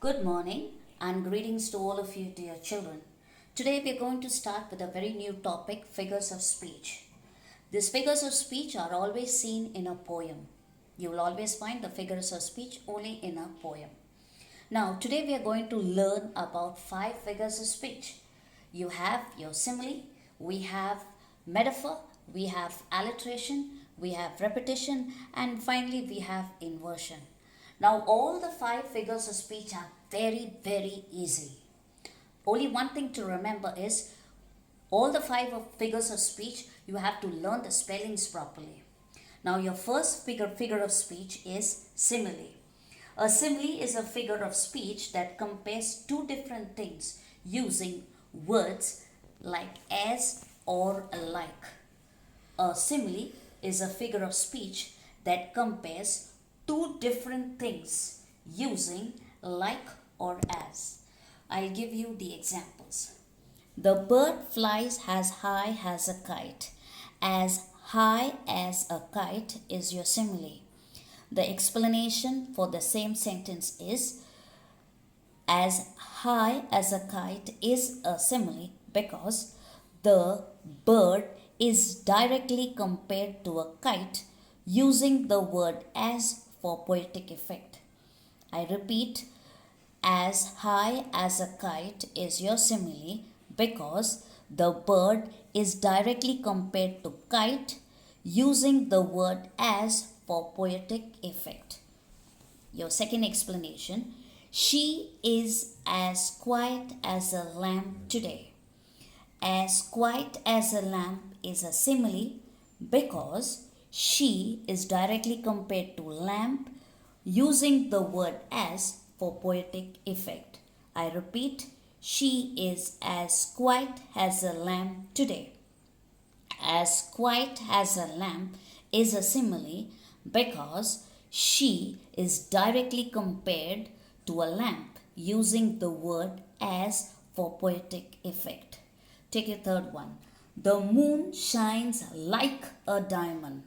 Good morning and greetings to all of you, dear children. Today we are going to start with a very new topic, figures of speech. These figures of speech are always seen in a poem. You will always find the figures of speech only in a poem. Now, today we are going to learn about 5 figures of speech. You have your simile, we have metaphor, we have alliteration, we have repetition, and finally we have inversion. Now, all the 5 figures of speech are very easy. Only one thing to remember is all the 5 figures of speech, you have to learn the spellings properly. Now, your first figure of speech is simile. A simile is a figure of speech that compares two different things using words like as or like. A simile is a figure of speech that compares two different things using like or as. I'll give you the examples. The bird flies as high as a kite. As high as a kite is your simile. The explanation for the same sentence is as high as a kite is a simile because the bird is directly compared to a kite using the word as for poetic effect. I repeat, as high as a kite is your simile because the bird is directly compared to kite using the word as for poetic effect. Your second explanation, she is as quiet as a lamb today. As quiet as a lamb is a simile because she is directly compared to lamb using the word as for poetic effect. I repeat, she is as quiet as a lamb today. As quiet as a lamb is a simile because she is directly compared to a lamp using the word as for poetic effect. Take a third one. The moon shines like a diamond.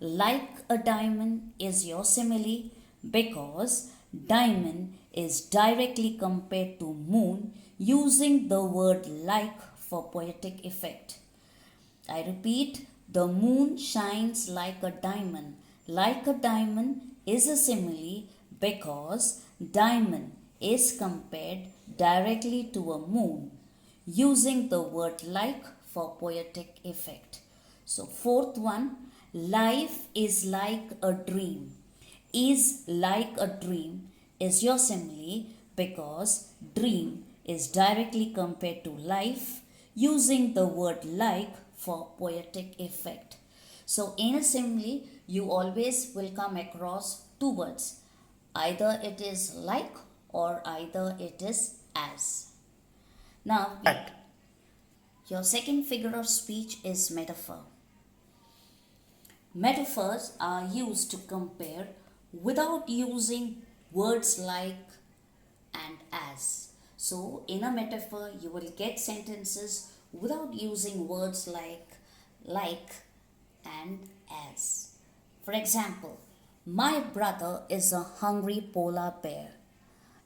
Like a diamond is your simile because diamond is directly compared to moon using the word like for poetic effect. I repeat, the moon shines like a diamond. Like a diamond is a simile because diamond is compared directly to a moon using the word like for poetic effect. So fourth one, life is like a dream. Is like a dream is your simile because dream is directly compared to life using the word like for poetic effect. So in a simile, you always will come across two words. Either it is like or either it is as. Now, your second figure of speech is metaphor. Metaphors are used to compare without using words like and as. So, in a metaphor, you will get sentences without using words like and as. For example, my brother is a hungry polar bear.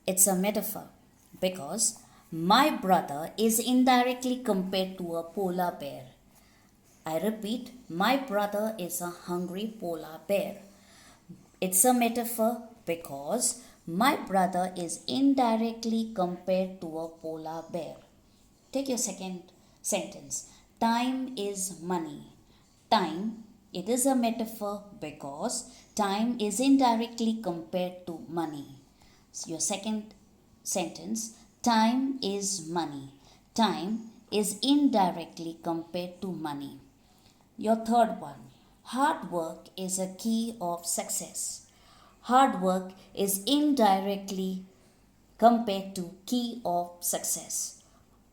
It's a metaphor because my brother is indirectly compared to a polar bear. I repeat, my brother is a hungry polar bear. It's a metaphor because my brother is indirectly compared to a polar bear. Take your second sentence. Time is money. Time, it is a metaphor because time is indirectly compared to money. So your second sentence, time is money. Time is indirectly compared to money. Your third one, hard work is a key of success. Hard work is indirectly compared to key of success.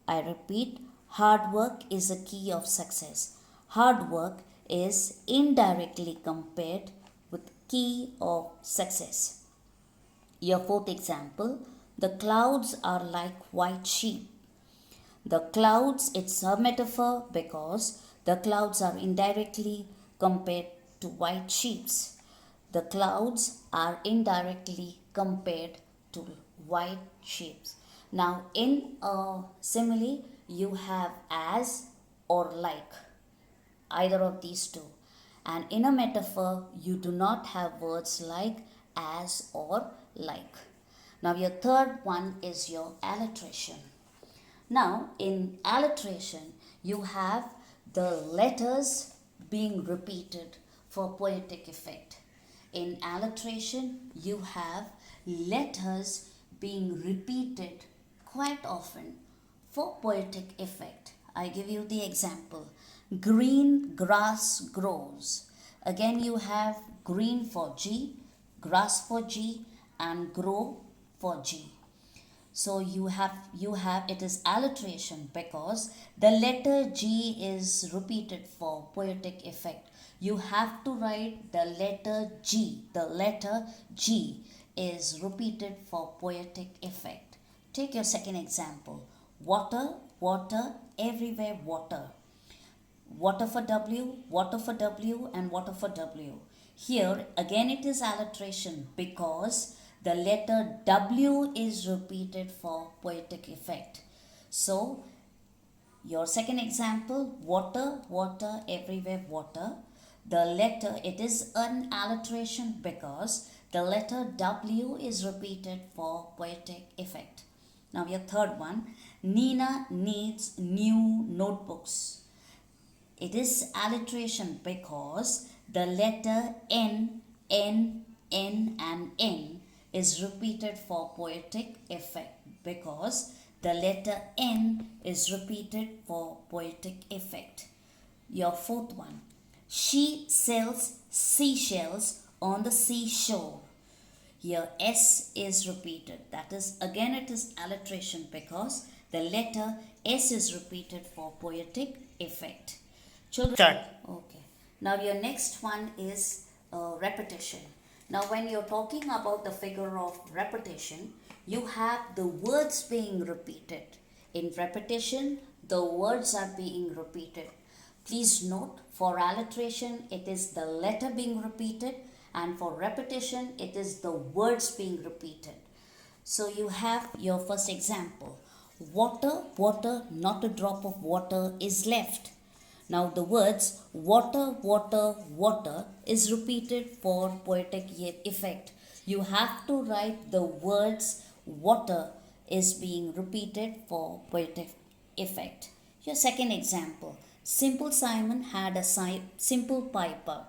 I repeat, hard work is a key of success. Hard work is indirectly compared with key of success. Your fourth example, the clouds are like white sheep. The clouds, it's a metaphor because the clouds are indirectly compared to white sheep. The clouds are indirectly compared to white sheep. Now in a simile you have as or like, either of these two. And in a metaphor you do not have words like as or like. Now your third one is your alliteration. Now in alliteration you have the letters being repeated for poetic effect. In alliteration you have letters being repeated quite often for poetic effect. I give you the example. Green grass grows. Again you have green for G, grass for G, and grow for G. So you have it is alliteration because the letter G is repeated for poetic effect. You have to write the letter G. The letter G is repeated for poetic effect. Take your second example. Water, water, everywhere water. Water for W, water for W, and water for W. Here again it is alliteration because the letter W is repeated for poetic effect. So your second example, water, water, everywhere water. The letter, it is an alliteration because the letter W is repeated for poetic effect. Now your third one, Nina needs new notebooks. It is alliteration because the letter N, N, N, and N is repeated for poetic effect because the letter N is repeated for poetic effect. Your fourth one, she sells seashells on the seashore. Here S is repeated. That is, again it is alliteration because the letter S is repeated for poetic effect. Children, Start. okay. Now your next one is repetition. Now when you're talking about the figure of repetition, you have the words being repeated. In repetition, the words are being repeated. Please note, for alliteration, it is the letter being repeated, and for repetition, it is the words being repeated. So you have your first example. Water, water, not a drop of water is left. Now the words water, water, water is repeated for poetic effect. You have to write the words water is being repeated for poetic effect. Your second example. Simple Simon had a simple piper.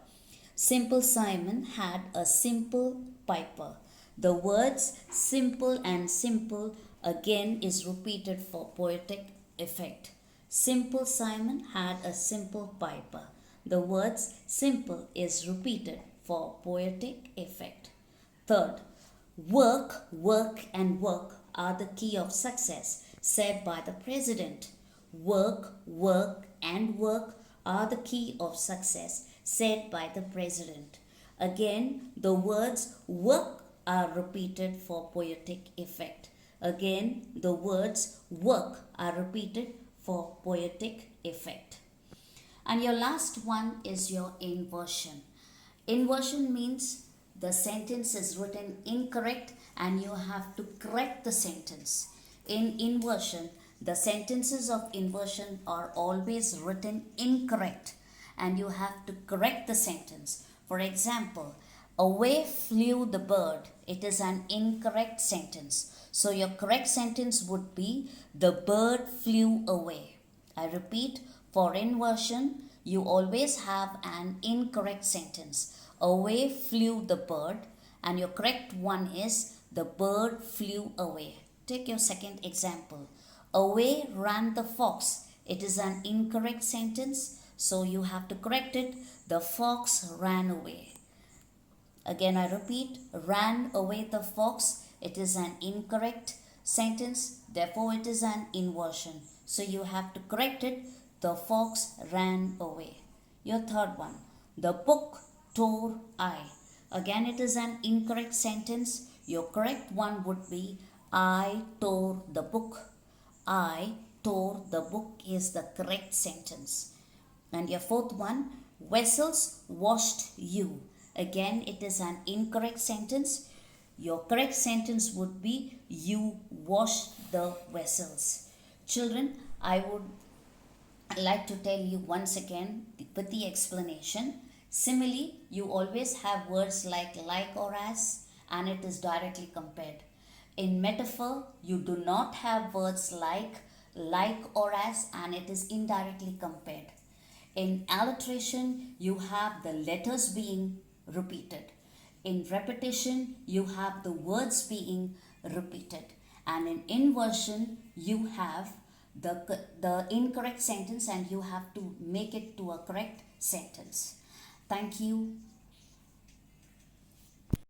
Simple Simon had a simple piper. The words simple and simple again is repeated for poetic effect. Simple Simon had a simple piper. The words simple is repeated for poetic effect. Third, work, work, and work are the key of success, said by the president. Work, work, and work are the key of success, said by the president. Again, the words work are repeated for poetic effect. Again, the words work are repeated for poetic effect. And your last one is your inversion. Inversion means the sentence is written incorrect and you have to correct the sentence. In inversion, the sentences of inversion are always written incorrect and you have to correct the sentence. For example, away flew the bird. It is an incorrect sentence. So your correct sentence would be the bird flew away. I repeat, for inversion, you always have an incorrect sentence. Away flew the bird, and your correct one is the bird flew away. Take your second example. Away ran the fox. It is an incorrect sentence, so you have to correct it. The fox ran away. Again, I repeat, ran away the fox. It is an incorrect sentence, therefore it is an inversion. So you have to correct it. The fox ran away. Your third one, the book tore I. Again, it is an incorrect sentence. Your correct one would be I tore the book. I tore the book is the correct sentence. And your fourth one, vessels washed you. Again, it is an incorrect sentence. Your correct sentence would be you wash the vessels. Children, I would like to tell you once again with the explanation. Simile, you always have words like or as, and it is directly compared. In metaphor, you do not have words like or as, and it is indirectly compared. In alliteration, you have the letters being repeated. In repetition, you have the words being repeated. And in inversion, you have the incorrect sentence and you have to make it to a correct sentence. Thank you.